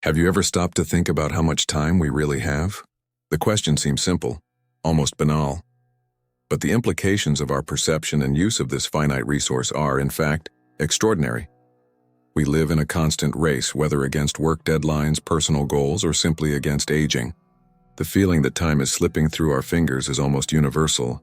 Have you ever stopped to think about how much time we really have? The question seems simple, almost banal. But the implications of our perception and use of this finite resource are, in fact, extraordinary. We live in a constant race, whether against work deadlines, personal goals, or simply against aging. The feeling that time is slipping through our fingers is almost universal,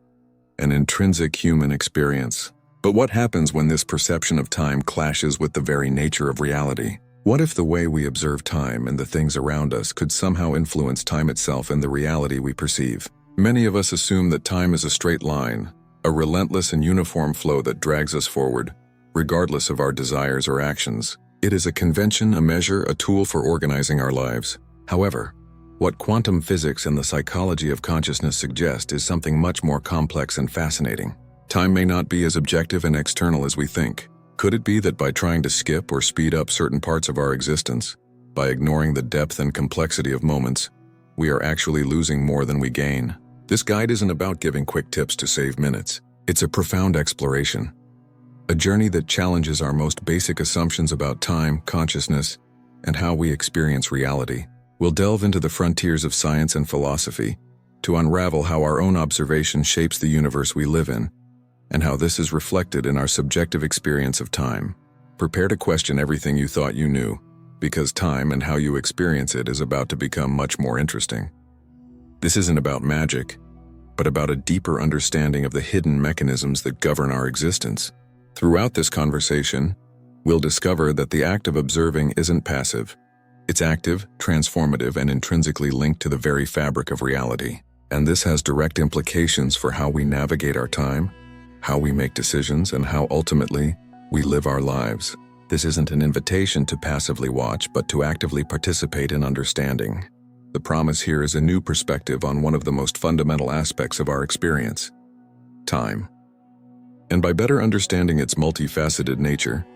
an intrinsic human experience. But what happens when this perception of time clashes with the very nature of reality? What if the way we observe time and the things around us could somehow influence time itself and the reality we perceive? Many of us assume that time is a straight line, a relentless and uniform flow that drags us forward, regardless of our desires or actions. It is a convention, a measure, a tool for organizing our lives. However, what quantum physics and the psychology of consciousness suggest is something much more complex and fascinating. Time may not be as objective and external as we think. Could it be that by trying to skip or speed up certain parts of our existence, by ignoring the depth and complexity of moments, we are actually losing more than we gain? This guide isn't about giving quick tips to save minutes. It's a profound exploration, a journey that challenges our most basic assumptions about time, consciousness, and how we experience reality. We'll delve into the frontiers of science and philosophy to unravel how our own observation shapes the universe we live in, and how this is reflected in our subjective experience of time. Prepare to question everything you thought you knew, because time and how you experience it is about to become much more interesting. This isn't about magic, but about a deeper understanding of the hidden mechanisms that govern our existence. Throughout this conversation, we'll discover that the act of observing isn't passive. It's active, transformative, and intrinsically linked to the very fabric of reality. And this has direct implications for how we navigate our time, how we make decisions, and how ultimately we live our lives. This isn't an invitation to passively watch, but to actively participate in understanding. The promise here is a new perspective on one of the most fundamental aspects of our experience: time. And by better understanding its multifaceted nature,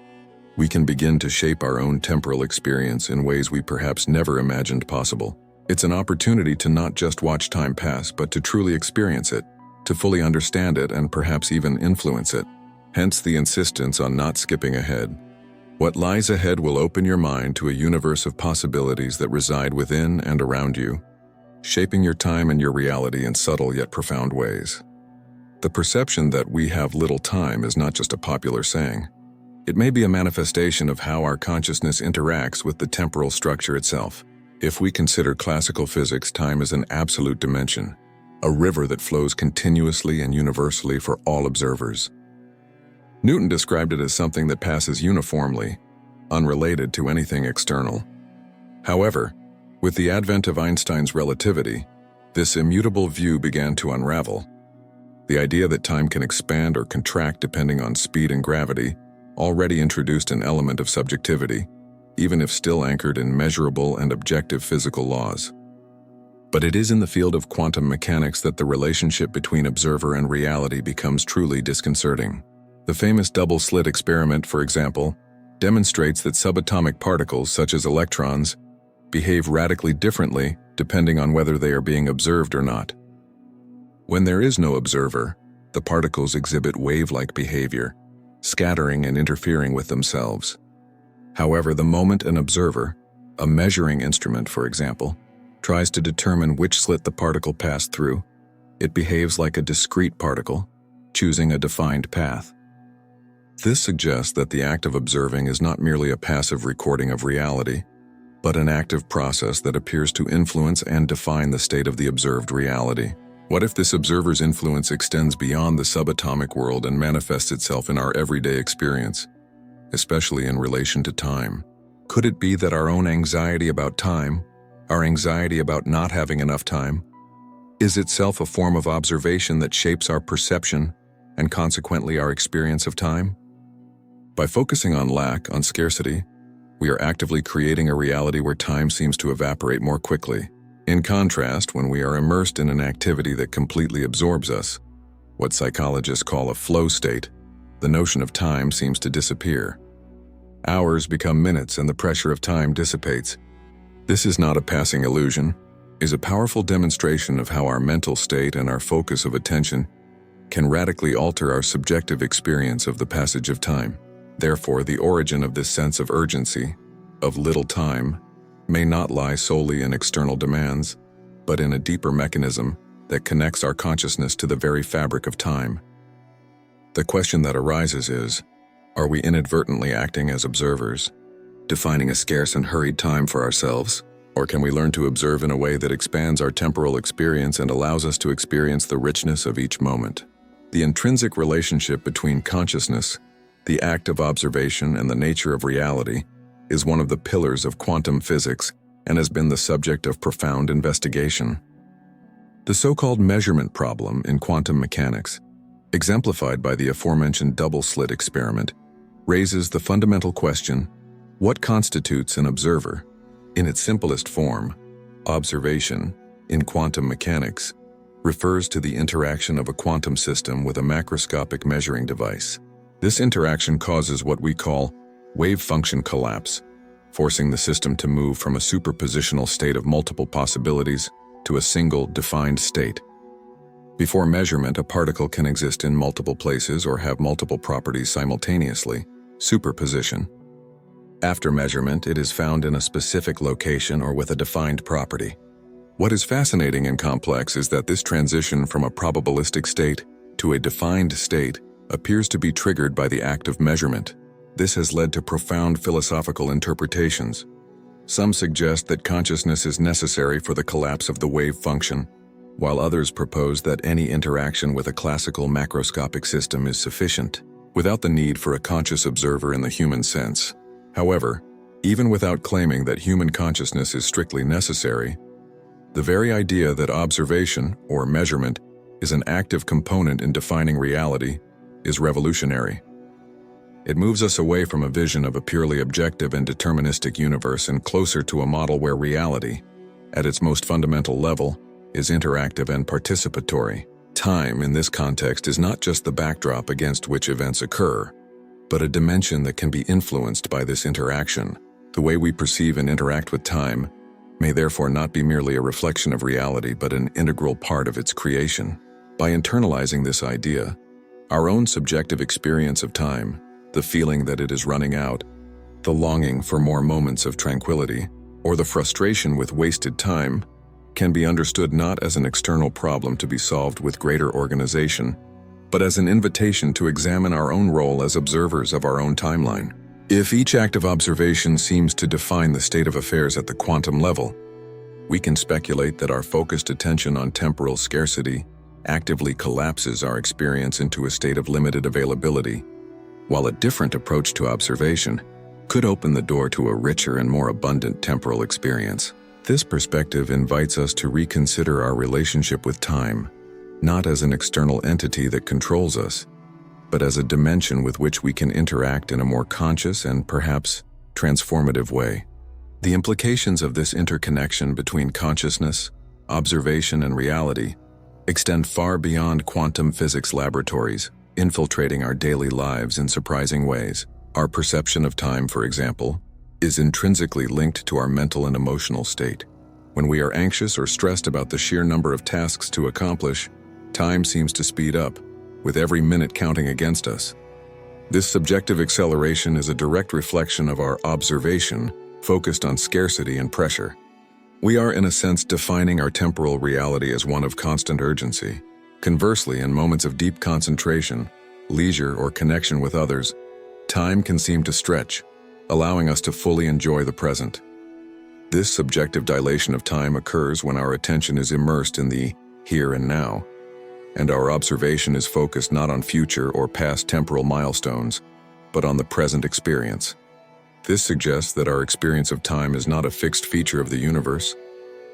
we can begin to shape our own temporal experience in ways we perhaps never imagined possible. It's an opportunity to not just watch time pass, but to truly experience it, to fully understand it, and perhaps even influence it. Hence the insistence on not skipping ahead. What lies ahead will open your mind to a universe of possibilities that reside within and around you, shaping your time and your reality in subtle yet profound ways. The perception that we have little time is not just a popular saying. It may be a manifestation of how our consciousness interacts with the temporal structure itself. If we consider classical physics, time is an absolute dimension, a river that flows continuously and universally for all observers. Newton described it as something that passes uniformly, unrelated to anything external. However, with the advent of Einstein's relativity, this immutable view began to unravel. The idea that time can expand or contract depending on speed and gravity already introduced an element of subjectivity, even if still anchored in measurable and objective physical laws. But it is in the field of quantum mechanics that the relationship between observer and reality becomes truly disconcerting. The famous double-slit experiment, for example, demonstrates that subatomic particles such as electrons behave radically differently depending on whether they are being observed or not. When there is no observer, the particles exhibit wave-like behavior, scattering and interfering with themselves. However, the moment an observer, a measuring instrument for example, tries to determine which slit the particle passed through, it behaves like a discrete particle, choosing a defined path. This suggests that the act of observing is not merely a passive recording of reality, but an active process that appears to influence and define the state of the observed reality. What if this observer's influence extends beyond the subatomic world and manifests itself in our everyday experience, especially in relation to time? Could it be that our own anxiety about time, our anxiety about not having enough time, is itself a form of observation that shapes our perception and consequently our experience of time? By focusing on lack, on scarcity, we are actively creating a reality where time seems to evaporate more quickly. In contrast, when we are immersed in an activity that completely absorbs us, what psychologists call a flow state, the notion of time seems to disappear. Hours become minutes and the pressure of time dissipates. This is not a passing illusion, it is a powerful demonstration of how our mental state and our focus of attention can radically alter our subjective experience of the passage of time. Therefore, the origin of this sense of urgency, of little time, may not lie solely in external demands, but in a deeper mechanism that connects our consciousness to the very fabric of time. The question that arises is, are we inadvertently acting as observers, defining a scarce and hurried time for ourselves? Or can we learn to observe in a way that expands our temporal experience and allows us to experience the richness of each moment? The intrinsic relationship between consciousness, the act of observation, and the nature of reality is one of the pillars of quantum physics and has been the subject of profound investigation. The so-called measurement problem in quantum mechanics, exemplified by the aforementioned double-slit experiment, raises the fundamental question, what constitutes an observer? In its simplest form, observation, in quantum mechanics, refers to the interaction of a quantum system with a macroscopic measuring device. This interaction causes what we call wave function collapse, forcing the system to move from a superpositional state of multiple possibilities to a single defined state. Before measurement, a particle can exist in multiple places or have multiple properties simultaneously, superposition. After measurement, it is found in a specific location or with a defined property. What is fascinating and complex is that this transition from a probabilistic state to a defined state appears to be triggered by the act of measurement. This has led to profound philosophical interpretations. Some suggest that consciousness is necessary for the collapse of the wave function, while others propose that any interaction with a classical macroscopic system is sufficient, without the need for a conscious observer in the human sense. However, even without claiming that human consciousness is strictly necessary, the very idea that observation, or measurement, is an active component in defining reality is revolutionary. It moves us away from a vision of a purely objective and deterministic universe and closer to a model where reality, at its most fundamental level, is interactive and participatory. Time, in this context, is not just the backdrop against which events occur, but a dimension that can be influenced by this interaction. The way we perceive and interact with time may therefore not be merely a reflection of reality, but an integral part of its creation. By internalizing this idea, our own subjective experience of time, the feeling that it is running out, the longing for more moments of tranquility, or the frustration with wasted time, can be understood not as an external problem to be solved with greater organization, but as an invitation to examine our own role as observers of our own timeline. If each act of observation seems to define the state of affairs at the quantum level, we can speculate that our focused attention on temporal scarcity actively collapses our experience into a state of limited availability, while a different approach to observation could open the door to a richer and more abundant temporal experience. This perspective invites us to reconsider our relationship with time, not as an external entity that controls us, but as a dimension with which we can interact in a more conscious and perhaps transformative way. The implications of this interconnection between consciousness, observation, and reality extend far beyond quantum physics laboratories, infiltrating our daily lives in surprising ways. Our perception of time, for example, is intrinsically linked to our mental and emotional state. When we are anxious or stressed about the sheer number of tasks to accomplish, time seems to speed up, with every minute counting against us. This subjective acceleration is a direct reflection of our observation, focused on scarcity and pressure. We are, in a sense, defining our temporal reality as one of constant urgency. Conversely, in moments of deep concentration, leisure, or connection with others, time can seem to stretch, allowing us to fully enjoy the present. This subjective dilation of time occurs when our attention is immersed in the here and now, and our observation is focused not on future or past temporal milestones, but on the present experience. This suggests that our experience of time is not a fixed feature of the universe,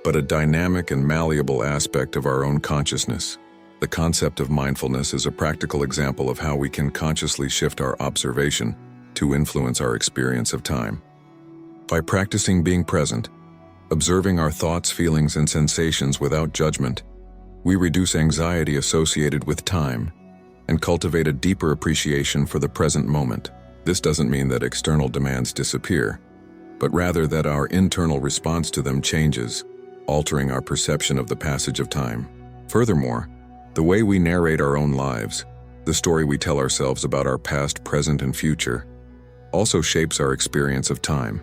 but a dynamic and malleable aspect of our own consciousness. The concept of mindfulness is a practical example of how we can consciously shift our observation to influence our experience of time. By practicing being present, observing our thoughts, feelings, and sensations without judgment, we reduce anxiety associated with time and cultivate a deeper appreciation for the present moment. This doesn't mean that external demands disappear, but rather that our internal response to them changes, altering our perception of the passage of time. Furthermore, the way we narrate our own lives, the story we tell ourselves about our past, present, and future, also shapes our experience of time.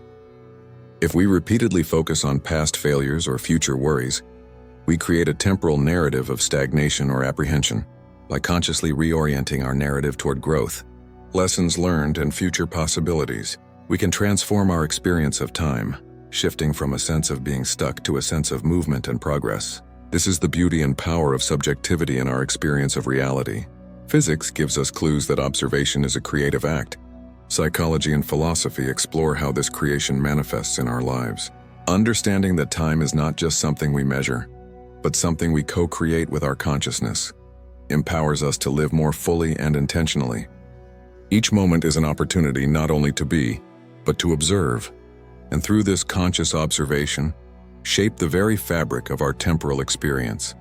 If we repeatedly focus on past failures or future worries, we create a temporal narrative of stagnation or apprehension. By consciously reorienting our narrative toward growth, lessons learned, and future possibilities, we can transform our experience of time, shifting from a sense of being stuck to a sense of movement and progress. This is the beauty and power of subjectivity in our experience of reality. Physics gives us clues that observation is a creative act. Psychology and philosophy explore how this creation manifests in our lives. Understanding that time is not just something we measure, but something we co-create with our consciousness, empowers us to live more fully and intentionally. Each moment is an opportunity not only to be, but to observe, and through this conscious observation, shape the very fabric of our temporal experience.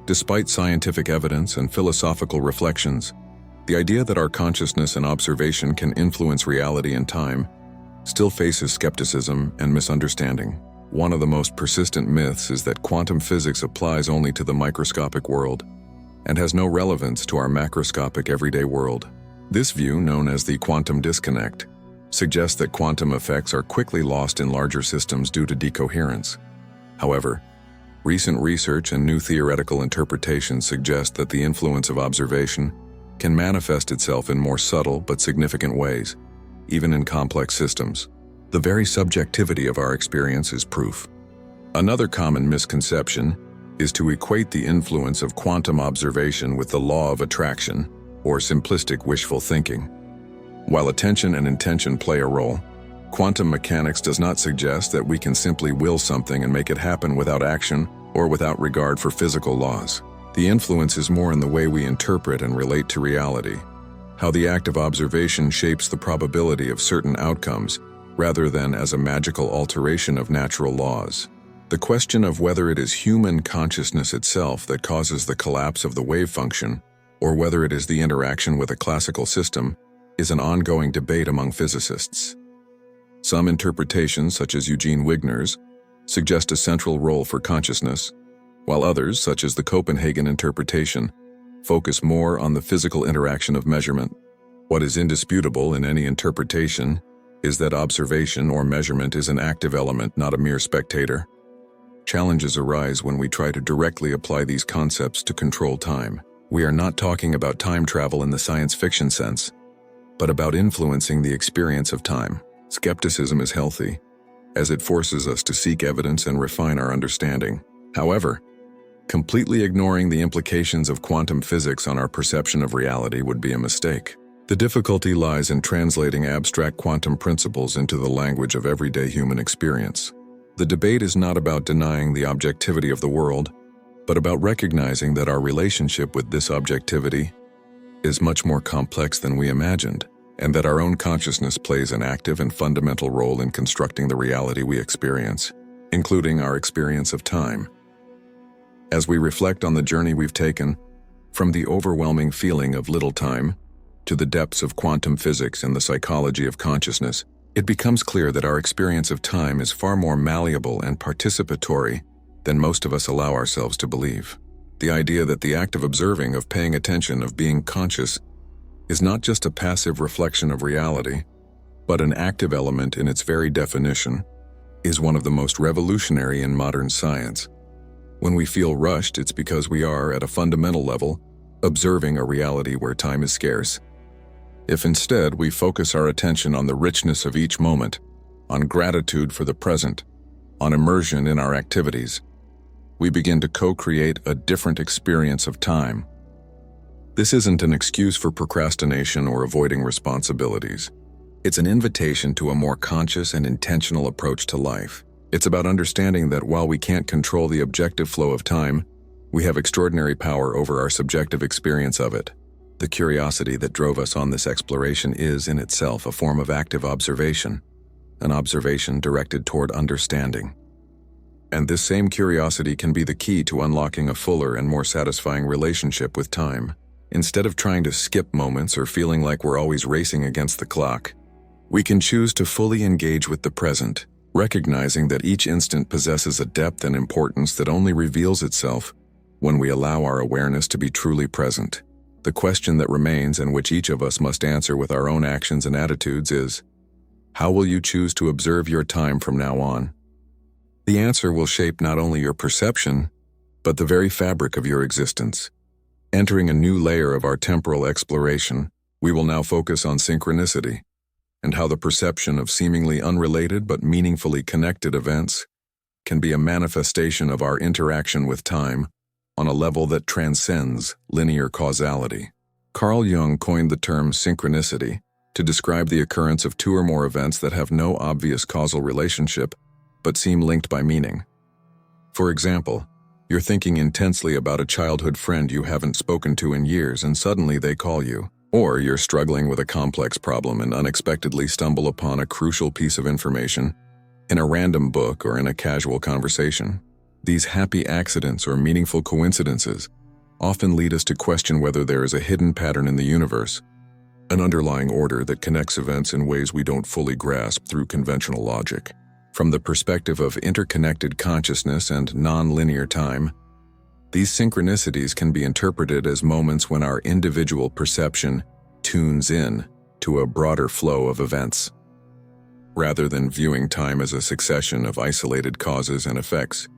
Despite scientific evidence and philosophical reflections, the idea that our consciousness and observation can influence reality and time still faces skepticism and misunderstanding. One of the most persistent myths is that quantum physics applies only to the microscopic world and has no relevance to our macroscopic everyday world. This view, known as the quantum disconnect, suggests that quantum effects are quickly lost in larger systems due to decoherence. However, recent research and new theoretical interpretations suggest that the influence of observation can manifest itself in more subtle but significant ways, even in complex systems. The very subjectivity of our experience is proof. Another common misconception is to equate the influence of quantum observation with the law of attraction, or simplistic wishful thinking. While attention and intention play a role, quantum mechanics does not suggest that we can simply will something and make it happen without action or without regard for physical laws. The influence is more in the way we interpret and relate to reality, how the act of observation shapes the probability of certain outcomes, rather than as a magical alteration of natural laws. The question of whether it is human consciousness itself that causes the collapse of the wave function, or whether it is the interaction with a classical system, is an ongoing debate among physicists. Some interpretations, such as Eugene Wigner's, suggest a central role for consciousness, while others, such as the Copenhagen interpretation, focus more on the physical interaction of measurement. What is indisputable in any interpretation is that observation or measurement is an active element, not a mere spectator. Challenges arise when we try to directly apply these concepts to control time. We are not talking about time travel in the science fiction sense, but about influencing the experience of time. Skepticism is healthy, as it forces us to seek evidence and refine our understanding. However, completely ignoring the implications of quantum physics on our perception of reality would be a mistake. The difficulty lies in translating abstract quantum principles into the language of everyday human experience. The debate is not about denying the objectivity of the world, but about recognizing that our relationship with this objectivity is much more complex than we imagined, and that our own consciousness plays an active and fundamental role in constructing the reality we experience, including our experience of time. As we reflect on the journey we've taken, from the overwhelming feeling of little time to the depths of quantum physics and the psychology of consciousness, it becomes clear that our experience of time is far more malleable and participatory than most of us allow ourselves to believe. The idea that the act of observing, of paying attention, of being conscious, is not just a passive reflection of reality, but an active element in its very definition, is one of the most revolutionary in modern science. When we feel rushed, it's because we are, at a fundamental level, observing a reality where time is scarce. If instead we focus our attention on the richness of each moment, on gratitude for the present, on immersion in our activities, we begin to co-create a different experience of time. This isn't an excuse for procrastination or avoiding responsibilities. It's an invitation to a more conscious and intentional approach to life. It's about understanding that while we can't control the objective flow of time, we have extraordinary power over our subjective experience of it. The curiosity that drove us on this exploration is, in itself, a form of active observation, an observation directed toward understanding. And this same curiosity can be the key to unlocking a fuller and more satisfying relationship with time. Instead of trying to skip moments or feeling like we're always racing against the clock, we can choose to fully engage with the present, recognizing that each instant possesses a depth and importance that only reveals itself when we allow our awareness to be truly present. The question that remains, and which each of us must answer with our own actions and attitudes, is, How will you choose to observe your time from now on? The answer will shape not only your perception, but the very fabric of your existence. Entering a new layer of our temporal exploration, we will now focus on synchronicity and how the perception of seemingly unrelated but meaningfully connected events can be a manifestation of our interaction with time on a level that transcends linear causality. Carl Jung coined the term synchronicity to describe the occurrence of two or more events that have no obvious causal relationship but seem linked by meaning. For example, you're thinking intensely about a childhood friend you haven't spoken to in years and suddenly they call you. Or you're struggling with a complex problem and unexpectedly stumble upon a crucial piece of information in a random book or in a casual conversation. These happy accidents or meaningful coincidences often lead us to question whether there is a hidden pattern in the universe, an underlying order that connects events in ways we don't fully grasp through conventional logic. From the perspective of interconnected consciousness and non-linear time, these synchronicities can be interpreted as moments when our individual perception tunes in to a broader flow of events. Rather than viewing time as a succession of isolated causes and effects,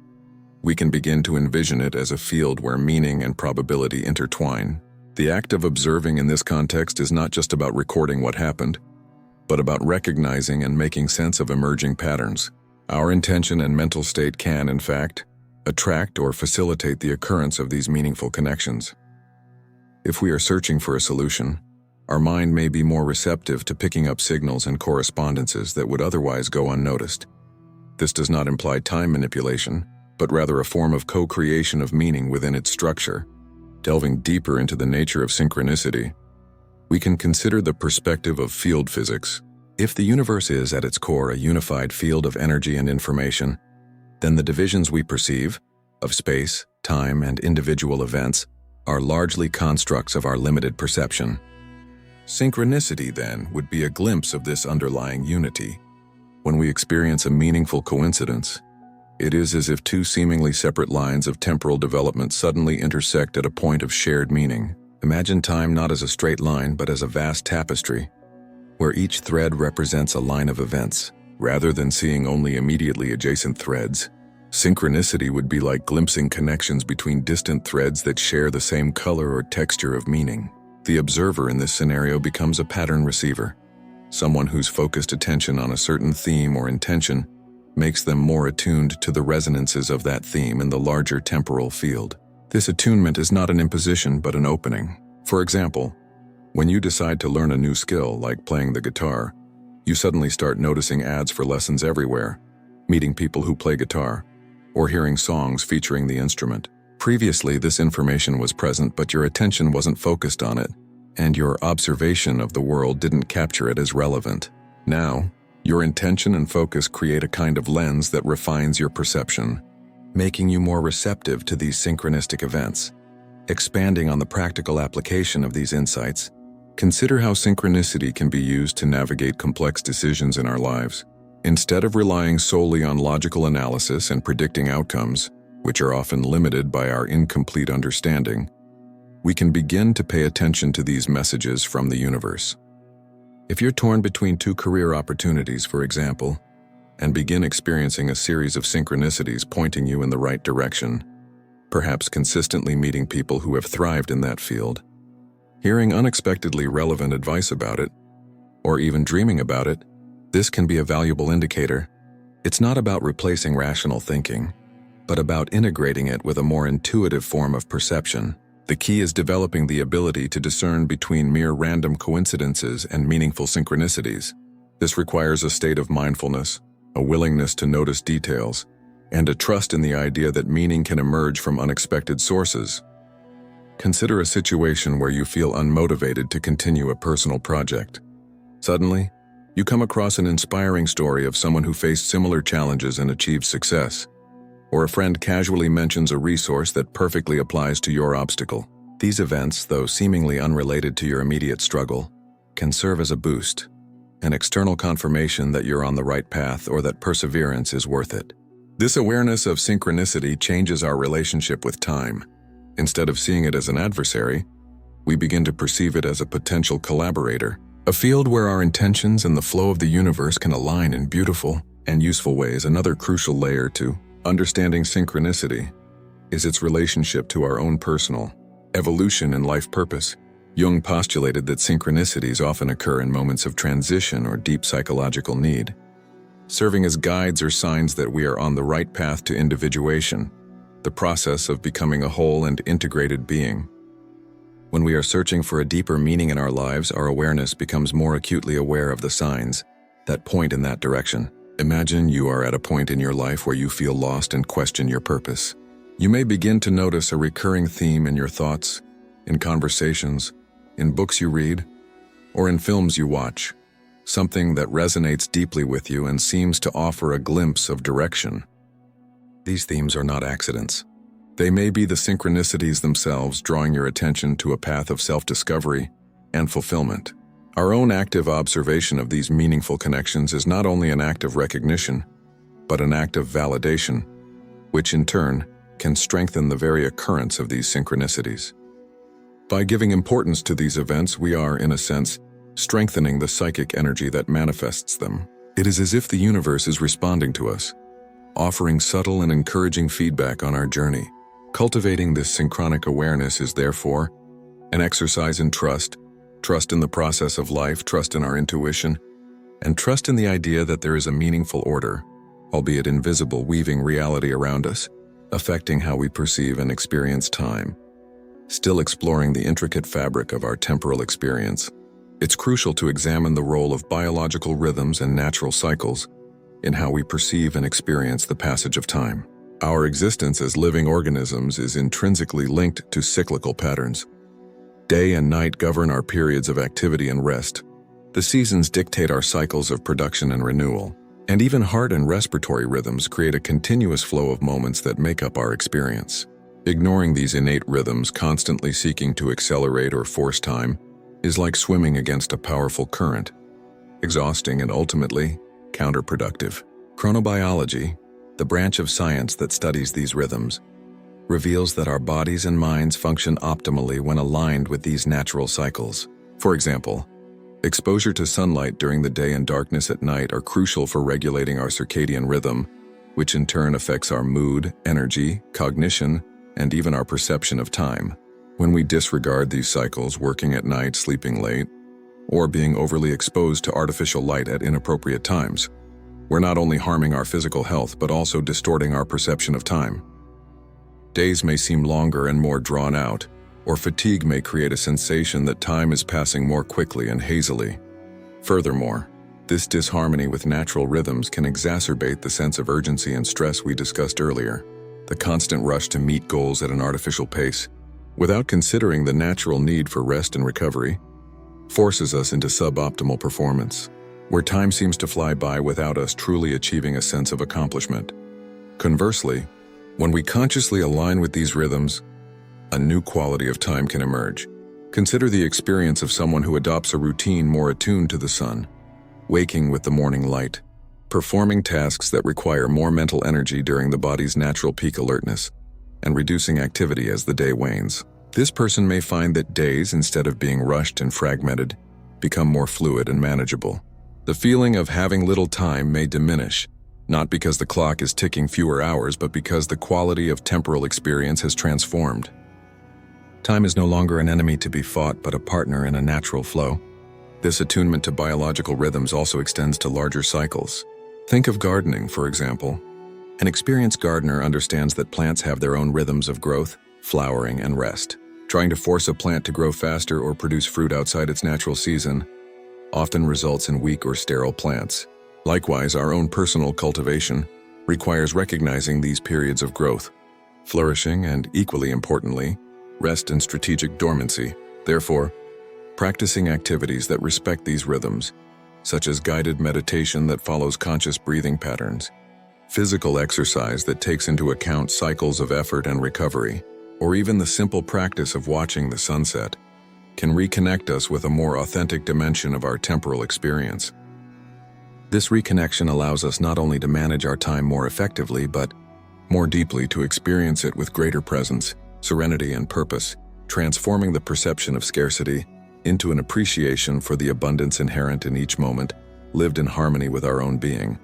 we can begin to envision it as a field where meaning and probability intertwine. The act of observing in this context is not just about recording what happened, but about recognizing and making sense of emerging patterns. Our intention and mental state can, in fact, attract or facilitate the occurrence of these meaningful connections. If we are searching for a solution, our mind may be more receptive to picking up signals and correspondences that would otherwise go unnoticed. This does not imply time manipulation, but rather a form of co-creation of meaning within its structure. Delving deeper into the nature of synchronicity, we can consider the perspective of field physics. If the universe is at its core a unified field of energy and information, then the divisions we perceive, of space, time, and individual events, are largely constructs of our limited perception. Synchronicity, then, would be a glimpse of this underlying unity. When we experience a meaningful coincidence, it is as if two seemingly separate lines of temporal development suddenly intersect at a point of shared meaning. Imagine time not as a straight line, but as a vast tapestry, where each thread represents a line of events. Rather than seeing only immediately adjacent threads, synchronicity would be like glimpsing connections between distant threads that share the same color or texture of meaning. The observer in this scenario becomes a pattern receiver, someone whose focused attention on a certain theme or intention makes them more attuned to the resonances of that theme in the larger temporal field. This attunement is not an imposition but an opening. For example, when you decide to learn a new skill like playing the guitar, you suddenly start noticing ads for lessons everywhere, meeting people who play guitar, or hearing songs featuring the instrument. Previously, this information was present, but your attention wasn't focused on it, and your observation of the world didn't capture it as relevant. Now, your intention and focus create a kind of lens that refines your perception, making you more receptive to these synchronistic events. Expanding on the practical application of these insights, consider how synchronicity can be used to navigate complex decisions in our lives. Instead of relying solely on logical analysis and predicting outcomes, which are often limited by our incomplete understanding, we can begin to pay attention to these messages from the universe. If you're torn between two career opportunities, for example, and begin experiencing a series of synchronicities pointing you in the right direction, perhaps consistently meeting people who have thrived in that field, hearing unexpectedly relevant advice about it, or even dreaming about it, this can be a valuable indicator. It's not about replacing rational thinking, but about integrating it with a more intuitive form of perception. The key is developing the ability to discern between mere random coincidences and meaningful synchronicities. This requires a state of mindfulness, a willingness to notice details, and a trust in the idea that meaning can emerge from unexpected sources. Consider a situation where you feel unmotivated to continue a personal project. Suddenly, you come across an inspiring story of someone who faced similar challenges and achieved success. Or a friend casually mentions a resource that perfectly applies to your obstacle. These events, though seemingly unrelated to your immediate struggle, can serve as a boost, an external confirmation that you're on the right path or that perseverance is worth it. This awareness of synchronicity changes our relationship with time. Instead of seeing it as an adversary, we begin to perceive it as a potential collaborator, A field where our intentions and the flow of the universe can align in beautiful and useful ways. Another crucial layer to understanding synchronicity is its relationship to our own personal evolution and life purpose. Jung postulated that synchronicities often occur in moments of transition or deep psychological need, serving as guides or signs that we are on the right path to individuation, the process of becoming a whole and integrated being. When we are searching for a deeper meaning in our lives, our awareness becomes more acutely aware of the signs that point in that direction. Imagine you are at a point in your life where you feel lost and question your purpose. You may begin to notice a recurring theme in your thoughts, in conversations, in books you read, or in films you watch, something that resonates deeply with you and seems to offer a glimpse of direction. These themes are not accidents. They may be the synchronicities themselves drawing your attention to a path of self-discovery and fulfillment. Our own active observation of these meaningful connections is not only an act of recognition, but an act of validation, which in turn can strengthen the very occurrence of these synchronicities. By giving importance to these events, we are, in a sense, strengthening the psychic energy that manifests them. It is as if the universe is responding to us, offering subtle and encouraging feedback on our journey. Cultivating this synchronic awareness is therefore an exercise in trust in the process of life, trust in our intuition, and trust in the idea that there is a meaningful order, albeit invisible, weaving reality around us, affecting how we perceive and experience time. Still exploring the intricate fabric of our temporal experience, it's crucial to examine the role of biological rhythms and natural cycles in how we perceive and experience the passage of time. Our existence as living organisms is intrinsically linked to cyclical patterns. Day and night govern our periods of activity and rest. The seasons dictate our cycles of production and renewal, and even heart and respiratory rhythms create a continuous flow of moments that make up our experience. Ignoring these innate rhythms, constantly seeking to accelerate or force time, is like swimming against a powerful current, exhausting and ultimately counterproductive. Chronobiology, the branch of science that studies these rhythms, reveals that our bodies and minds function optimally when aligned with these natural cycles. For example, exposure to sunlight during the day and darkness at night are crucial for regulating our circadian rhythm, which in turn affects our mood, energy, cognition, and even our perception of time. When we disregard these cycles, working at night, sleeping late, or being overly exposed to artificial light at inappropriate times, we're not only harming our physical health but also distorting our perception of time. Days may seem longer and more drawn out, or fatigue may create a sensation that time is passing more quickly and hazily. Furthermore, this disharmony with natural rhythms can exacerbate the sense of urgency and stress we discussed earlier. The constant rush to meet goals at an artificial pace, without considering the natural need for rest and recovery, forces us into suboptimal performance, where time seems to fly by without us truly achieving a sense of accomplishment. Conversely, when we consciously align with these rhythms, a new quality of time can emerge. Consider the experience of someone who adopts a routine more attuned to the sun, waking with the morning light, performing tasks that require more mental energy during the body's natural peak alertness, and reducing activity as the day wanes. This person may find that days, instead of being rushed and fragmented, become more fluid and manageable. The feeling of having little time may diminish, not because the clock is ticking fewer hours, but because the quality of temporal experience has transformed. Time is no longer an enemy to be fought, but a partner in a natural flow. This attunement to biological rhythms also extends to larger cycles. Think of gardening, for example. An experienced gardener understands that plants have their own rhythms of growth, flowering, and rest. Trying to force a plant to grow faster or produce fruit outside its natural season often results in weak or sterile plants. Likewise, our own personal cultivation requires recognizing these periods of growth, flourishing, and equally importantly, rest and strategic dormancy. Therefore, practicing activities that respect these rhythms, such as guided meditation that follows conscious breathing patterns, physical exercise that takes into account cycles of effort and recovery, or even the simple practice of watching the sunset, can reconnect us with a more authentic dimension of our temporal experience. This reconnection allows us not only to manage our time more effectively, but more deeply to experience it with greater presence, serenity, and purpose, transforming the perception of scarcity into an appreciation for the abundance inherent in each moment, lived in harmony with our own being.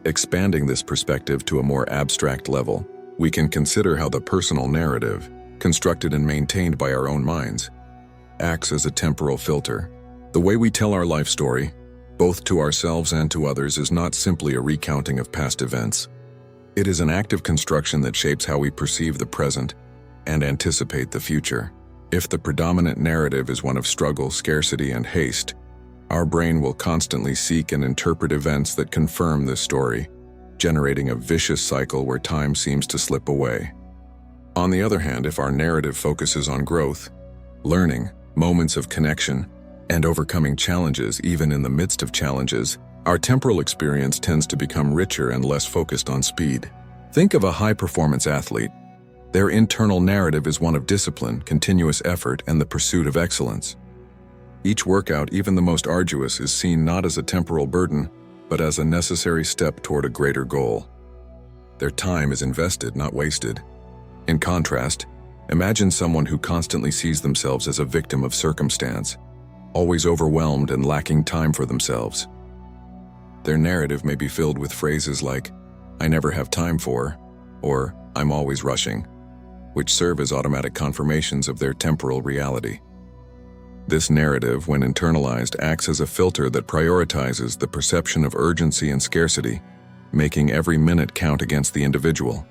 Expanding this perspective to a more abstract level, we can consider how the personal narrative, constructed and maintained by our own minds, acts as a temporal filter. The way we tell our life story, both to ourselves and to others, is not simply a recounting of past events. It is an active construction that shapes how we perceive the present and anticipate the future. If the predominant narrative is one of struggle, scarcity, and haste, our brain will constantly seek and interpret events that confirm this story, generating a vicious cycle where time seems to slip away. On the other hand, if our narrative focuses on growth, learning, moments of connection, and overcoming challenges even in the midst of challenges, our temporal experience tends to become richer and less focused on speed. Think of a high-performance athlete. Their internal narrative is one of discipline, continuous effort, and the pursuit of excellence. Each workout, even the most arduous, is seen not as a temporal burden, but as a necessary step toward a greater goal. Their time is invested, not wasted. In contrast, imagine someone who constantly sees themselves as a victim of circumstance, always overwhelmed and lacking time for themselves. Their narrative may be filled with phrases like, "I never have time for," or "I'm always rushing," which serve as automatic confirmations of their temporal reality. This narrative, when internalized, acts as a filter that prioritizes the perception of urgency and scarcity, making every minute count against the individual.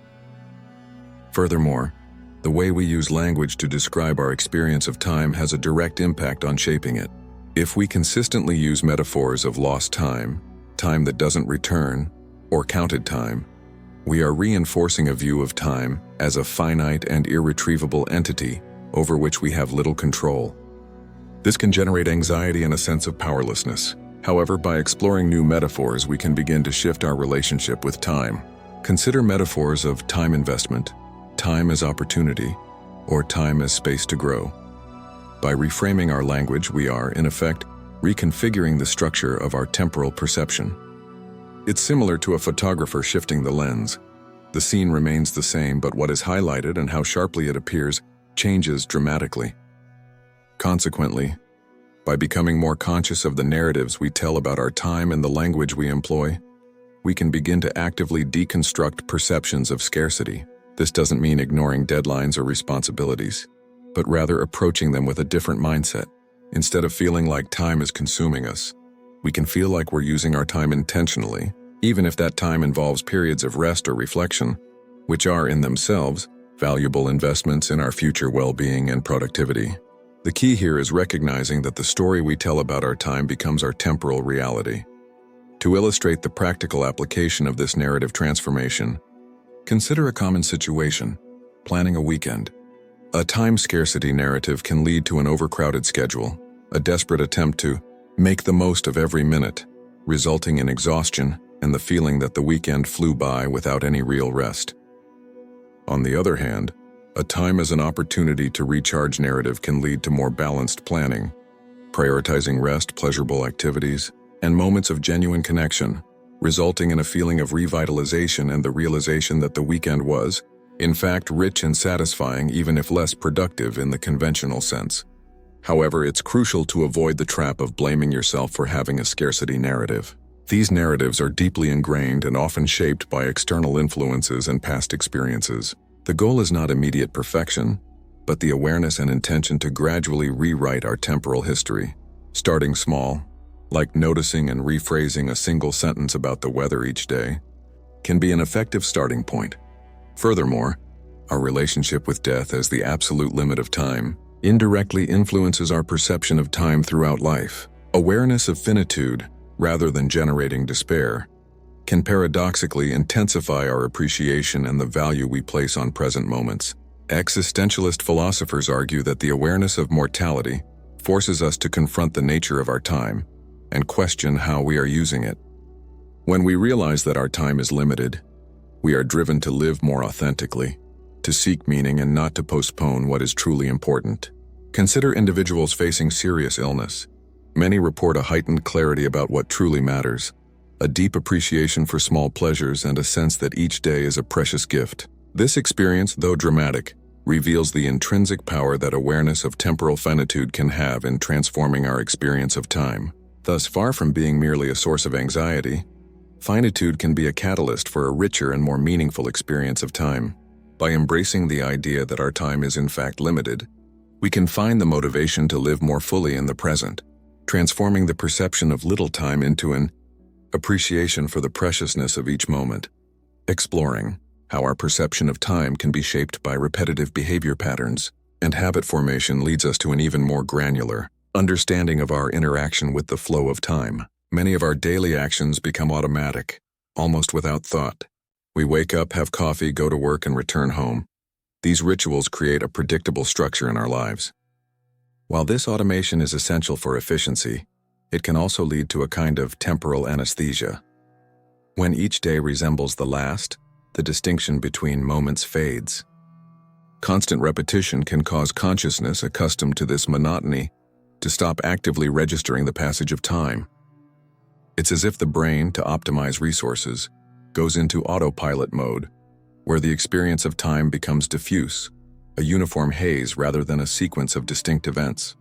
Furthermore, the way we use language to describe our experience of time has a direct impact on shaping it. If we consistently use metaphors of lost time, time that doesn't return, or counted time, we are reinforcing a view of time as a finite and irretrievable entity over which we have little control. This can generate anxiety and a sense of powerlessness. However, by exploring new metaphors, we can begin to shift our relationship with time. Consider metaphors of time investment, time as opportunity, or time as space to grow. By reframing our language, we are, in effect, reconfiguring the structure of our temporal perception. It's similar to a photographer shifting the lens. The scene remains the same, but what is highlighted and how sharply it appears changes dramatically. Consequently, by becoming more conscious of the narratives we tell about our time and the language we employ, we can begin to actively deconstruct perceptions of scarcity. This doesn't mean ignoring deadlines or responsibilities, but rather approaching them with a different mindset. Instead of feeling like time is consuming us, we can feel like we're using our time intentionally, even if that time involves periods of rest or reflection, which are, in themselves, valuable investments in our future well-being and productivity. The key here is recognizing that the story we tell about our time becomes our temporal reality. To illustrate the practical application of this narrative transformation, consider a common situation: planning a weekend. A time scarcity narrative can lead to an overcrowded schedule, a desperate attempt to make the most of every minute, resulting in exhaustion and the feeling that the weekend flew by without any real rest. On the other hand, a time as an opportunity to recharge narrative can lead to more balanced planning, prioritizing rest, pleasurable activities, and moments of genuine connection, resulting in a feeling of revitalization and the realization that the weekend was, in fact, rich and satisfying, even if less productive in the conventional sense. However, it's crucial to avoid the trap of blaming yourself for having a scarcity narrative. These narratives are deeply ingrained and often shaped by external influences and past experiences. The goal is not immediate perfection, but the awareness and intention to gradually rewrite our temporal history. Starting small, like noticing and rephrasing a single sentence about the weather each day, can be an effective starting point. Furthermore, our relationship with death as the absolute limit of time indirectly influences our perception of time throughout life. Awareness of finitude, rather than generating despair, can paradoxically intensify our appreciation and the value we place on present moments. Existentialist philosophers argue that the awareness of mortality forces us to confront the nature of our time and question how we are using it. When we realize that our time is limited, we are driven to live more authentically, to seek meaning and not to postpone what is truly important. Consider individuals facing serious illness. Many report a heightened clarity about what truly matters, a deep appreciation for small pleasures, and a sense that each day is a precious gift. This experience, though dramatic, reveals the intrinsic power that awareness of temporal finitude can have in transforming our experience of time. Thus, far from being merely a source of anxiety, finitude can be a catalyst for a richer and more meaningful experience of time. By embracing the idea that our time is in fact limited, we can find the motivation to live more fully in the present, transforming the perception of little time into an appreciation for the preciousness of each moment. Exploring how our perception of time can be shaped by repetitive behavior patterns and habit formation leads us to an even more granular understanding of our interaction with the flow of time. Many of our daily actions become automatic, almost without thought. We wake up, have coffee, go to work, and return home. These rituals create a predictable structure in our lives. While this automation is essential for efficiency, it can also lead to a kind of temporal anesthesia. When each day resembles the last, the distinction between moments fades. Constant repetition can cause consciousness accustomed to this monotony to stop actively registering the passage of time. It's as if the brain, to optimize resources, goes into autopilot mode, where the experience of time becomes diffuse, a uniform haze rather than a sequence of distinct events.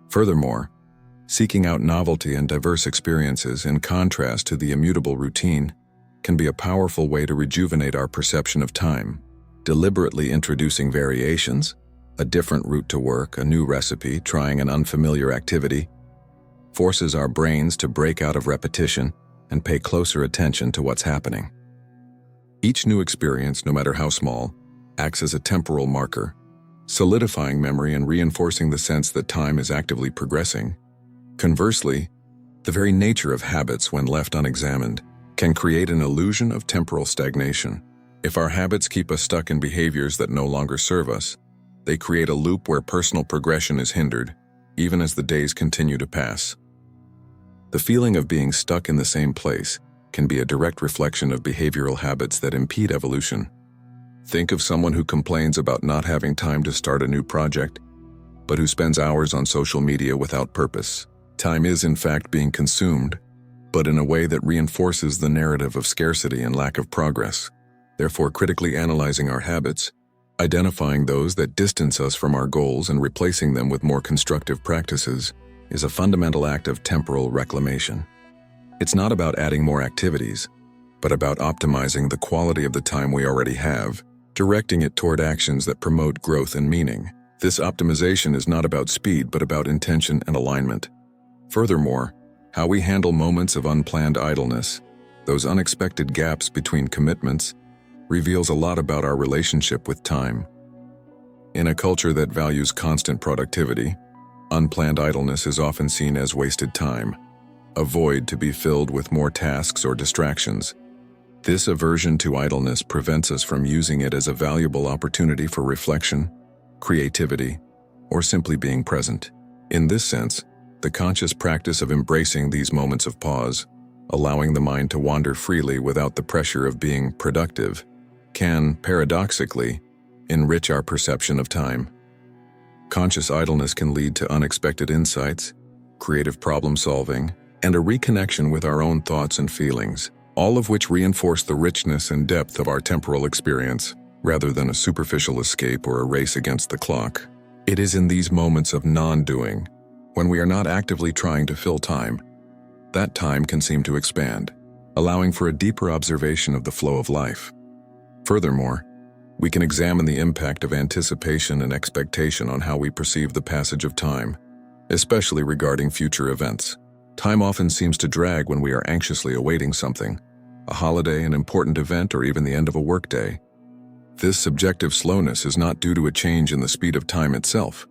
Furthermore, seeking out novelty and diverse experiences in contrast to the immutable routine can be a powerful way to rejuvenate our perception of time. Deliberately introducing variations, a different route to work, a new recipe, trying an unfamiliar activity, forces our brains to break out of repetition and pay closer attention to what's happening. Each new experience, no matter how small, acts as a temporal marker, solidifying memory and reinforcing the sense that time is actively progressing. Conversely, the very nature of habits, when left unexamined, can create an illusion of temporal stagnation. If our habits keep us stuck in behaviors that no longer serve us, they create a loop where personal progression is hindered, even as the days continue to pass. The feeling of being stuck in the same place can be a direct reflection of behavioral habits that impede evolution. Think of someone who complains about not having time to start a new project, but who spends hours on social media without purpose. Time is, in fact, being consumed, but in a way that reinforces the narrative of scarcity and lack of progress. Therefore, critically analyzing our habits, identifying those that distance us from our goals and replacing them with more constructive practices is a fundamental act of temporal reclamation. It's not about adding more activities, but about optimizing the quality of the time we already have, directing it toward actions that promote growth and meaning. This optimization is not about speed, but about intention and alignment. Furthermore, how we handle moments of unplanned idleness, those unexpected gaps between commitments, reveals a lot about our relationship with time. In a culture that values constant productivity, unplanned idleness is often seen as wasted time, a void to be filled with more tasks or distractions. This aversion to idleness prevents us from using it as a valuable opportunity for reflection, creativity, or simply being present. In this sense, the conscious practice of embracing these moments of pause, allowing the mind to wander freely without the pressure of being productive, can, paradoxically, enrich our perception of time. Conscious idleness can lead to unexpected insights, creative problem-solving, and a reconnection with our own thoughts and feelings, all of which reinforce the richness and depth of our temporal experience, rather than a superficial escape or a race against the clock. It is in these moments of non-doing, when we are not actively trying to fill time, that time can seem to expand, allowing for a deeper observation of the flow of life. Furthermore, we can examine the impact of anticipation and expectation on how we perceive the passage of time, especially regarding future events. Time often seems to drag when we are anxiously awaiting something, a holiday, an important event, or even the end of a workday. This subjective slowness is not due to a change in the speed of time itself,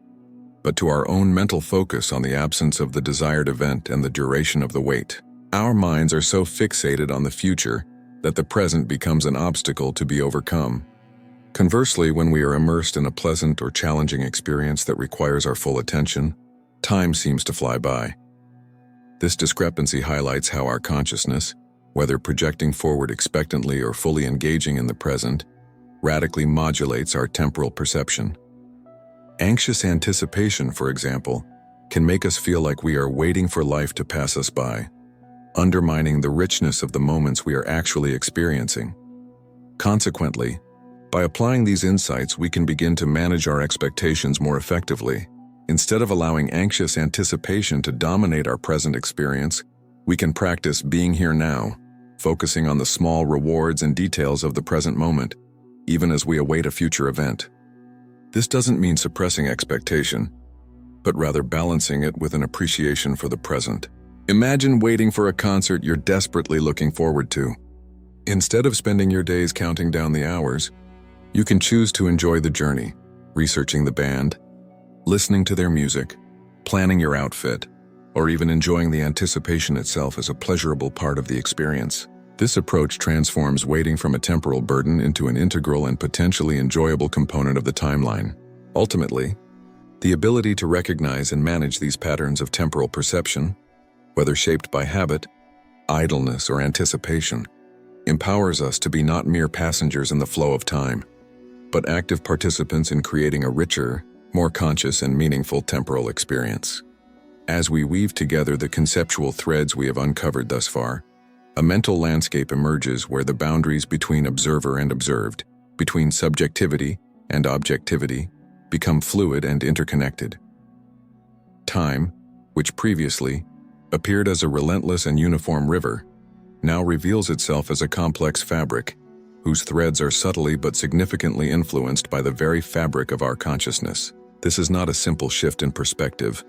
but to our own mental focus on the absence of the desired event and the duration of the wait. Our minds are so fixated on the future that the present becomes an obstacle to be overcome. Conversely, when we are immersed in a pleasant or challenging experience that requires our full attention, time seems to fly by. This discrepancy highlights how our consciousness, whether projecting forward expectantly or fully engaging in the present, radically modulates our temporal perception. Anxious anticipation, for example, can make us feel like we are waiting for life to pass us by, undermining the richness of the moments we are actually experiencing. Consequently, By applying these insights, we can begin to manage our expectations more effectively. Instead of allowing anxious anticipation to dominate our present experience, we can practice being here now, focusing on the small rewards and details of the present moment, even as we await a future event. This doesn't mean suppressing expectation, but rather balancing it with an appreciation for the present. Imagine waiting for a concert you're desperately looking forward to. Instead of spending your days counting down the hours, you can choose to enjoy the journey, researching the band, listening to their music, planning your outfit, or even enjoying the anticipation itself as a pleasurable part of the experience. This approach transforms waiting from a temporal burden into an integral and potentially enjoyable component of the timeline. Ultimately, the ability to recognize and manage these patterns of temporal perception, whether shaped by habit, idleness, or anticipation, empowers us to be not mere passengers in the flow of time, but active participants in creating a richer, more conscious and meaningful temporal experience. As we weave together the conceptual threads we have uncovered thus far, a mental landscape emerges where the boundaries between observer and observed, between subjectivity and objectivity, become fluid and interconnected. Time, which previously appeared as a relentless and uniform river, now reveals itself as a complex fabric, whose threads are subtly but significantly influenced by the very fabric of our consciousness. This is not a simple shift in perspective,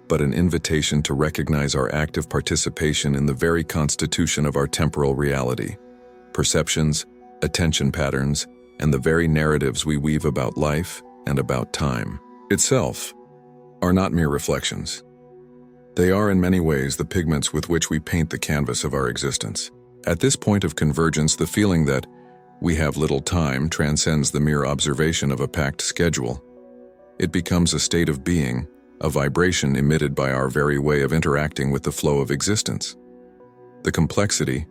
but an invitation to recognize our active participation in the very constitution of our temporal reality. Perceptions, attention patterns, and the very narratives we weave about life and about time itself are not mere reflections. They are in many ways the pigments with which we paint the canvas of our existence. At this point of convergence, the feeling that we have little time transcends the mere observation of a packed schedule. It becomes a state of being, a vibration emitted by our very way of interacting with the flow of existence. The complexity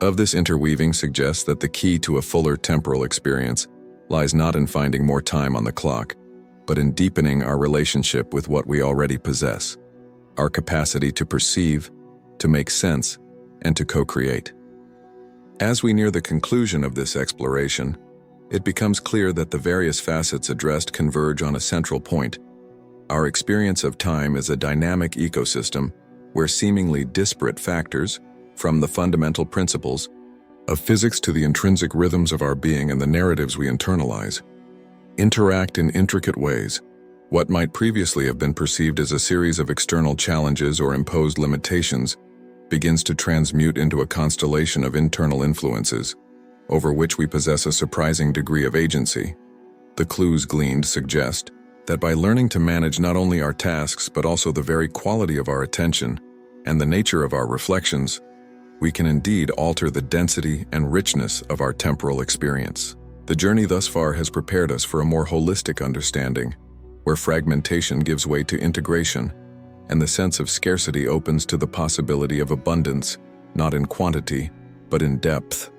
of this interweaving suggests that the key to a fuller temporal experience lies not in finding more time on the clock, but in deepening our relationship with what we already possess, our capacity to perceive, to make sense, and to co-create. As we near the conclusion of this exploration, it becomes clear that the various facets addressed converge on a central point. Our experience of time is a dynamic ecosystem where seemingly disparate factors, from the fundamental principles of physics to the intrinsic rhythms of our being and the narratives we internalize, interact in intricate ways. What might previously have been perceived as a series of external challenges or imposed limitations begins to transmute into a constellation of internal influences, over which we possess a surprising degree of agency. The clues gleaned suggest that by learning to manage not only our tasks but also the very quality of our attention and the nature of our reflections, we can indeed alter the density and richness of our temporal experience. The journey thus far has prepared us for a more holistic understanding, where fragmentation gives way to integration, and the sense of scarcity opens to the possibility of abundance, not in quantity, but in depth.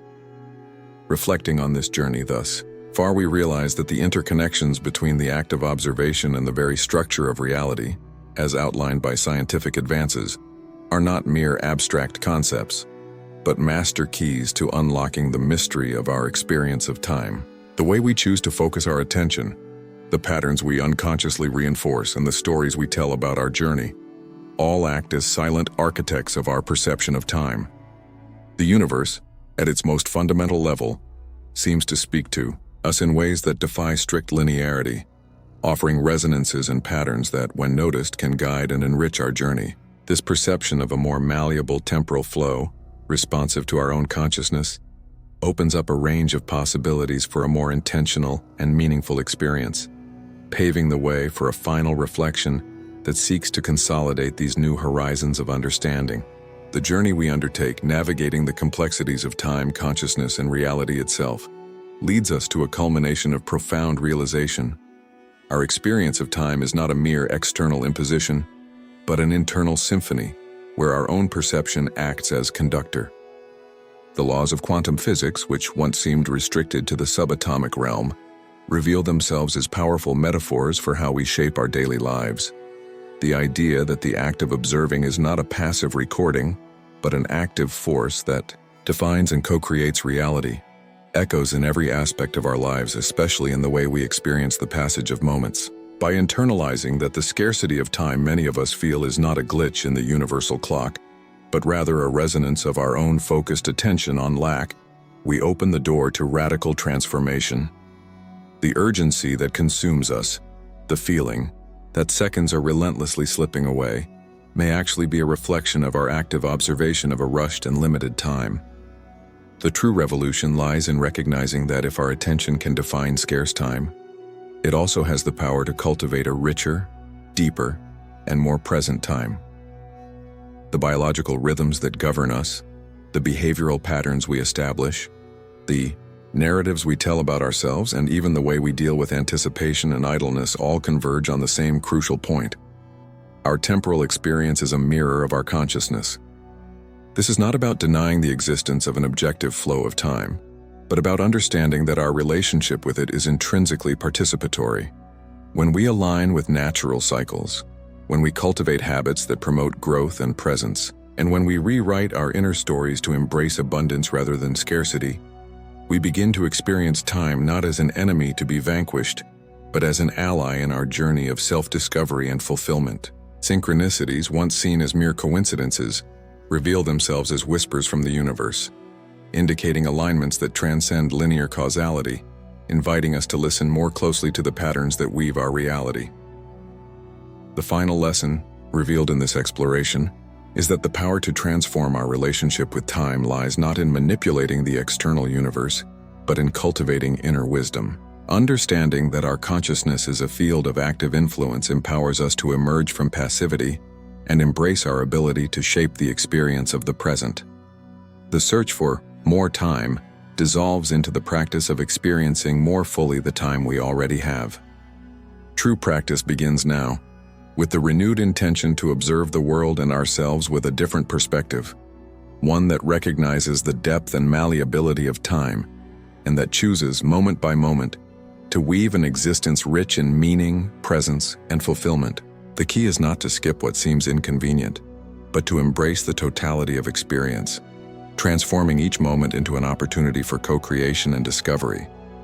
Reflecting on this journey thus far, we realize that the interconnections between the act of observation and the very structure of reality, as outlined by scientific advances, are not mere abstract concepts, but master keys to unlocking the mystery of our experience of time. The way we choose to focus our attention, the patterns we unconsciously reinforce, and the stories we tell about our journey, all act as silent architects of our perception of time. The universe, at its most fundamental level, seems to speak to us in ways that defy strict linearity, offering resonances and patterns that, when noticed, can guide and enrich our journey. This perception of a more malleable temporal flow, responsive to our own consciousness, opens up a range of possibilities for a more intentional and meaningful experience, paving the way for a final reflection that seeks to consolidate these new horizons of understanding. The journey we undertake, navigating the complexities of time, consciousness, and reality itself, leads us to a culmination of profound realization. Our experience of time is not a mere external imposition, but an internal symphony where our own perception acts as conductor. The laws of quantum physics, which once seemed restricted to the subatomic realm, reveal themselves as powerful metaphors for how we shape our daily lives. The idea that the act of observing is not a passive recording, but an active force that defines and co-creates reality, echoes in every aspect of our lives, especially in the way we experience the passage of moments. By internalizing that the scarcity of time many of us feel is not a glitch in the universal clock, but rather a resonance of our own focused attention on lack, we open the door to radical transformation. The urgency that consumes us, the feeling that seconds are relentlessly slipping away, may actually be a reflection of our active observation of a rushed and limited time. The true revolution lies in recognizing that if our attention can define scarce time, it also has the power to cultivate a richer, deeper, and more present time. The biological rhythms that govern us, the behavioral patterns we establish, the narratives we tell about ourselves, and even the way we deal with anticipation and idleness all converge on the same crucial point. Our temporal experience is a mirror of our consciousness. This is not about denying the existence of an objective flow of time, but about understanding that our relationship with it is intrinsically participatory. When we align with natural cycles, when we cultivate habits that promote growth and presence, and when we rewrite our inner stories to embrace abundance rather than scarcity, we begin to experience time not as an enemy to be vanquished, but as an ally in our journey of self-discovery and fulfillment. Synchronicities, once seen as mere coincidences, reveal themselves as whispers from the universe, indicating alignments that transcend linear causality, inviting us to listen more closely to the patterns that weave our reality. The final lesson, revealed in this exploration, is that the power to transform our relationship with time lies not in manipulating the external universe, but in cultivating inner wisdom. Understanding that our consciousness is a field of active influence empowers us to emerge from passivity and embrace our ability to shape the experience of the present. The search for more time dissolves into the practice of experiencing more fully the time we already have. True practice begins now, with the renewed intention to observe the world and ourselves with a different perspective, one that recognizes the depth and malleability of time, and that chooses, moment by moment, to weave an existence rich in meaning, presence, and fulfillment. The key is not to skip what seems inconvenient, but to embrace the totality of experience, transforming each moment into an opportunity for co-creation and discovery.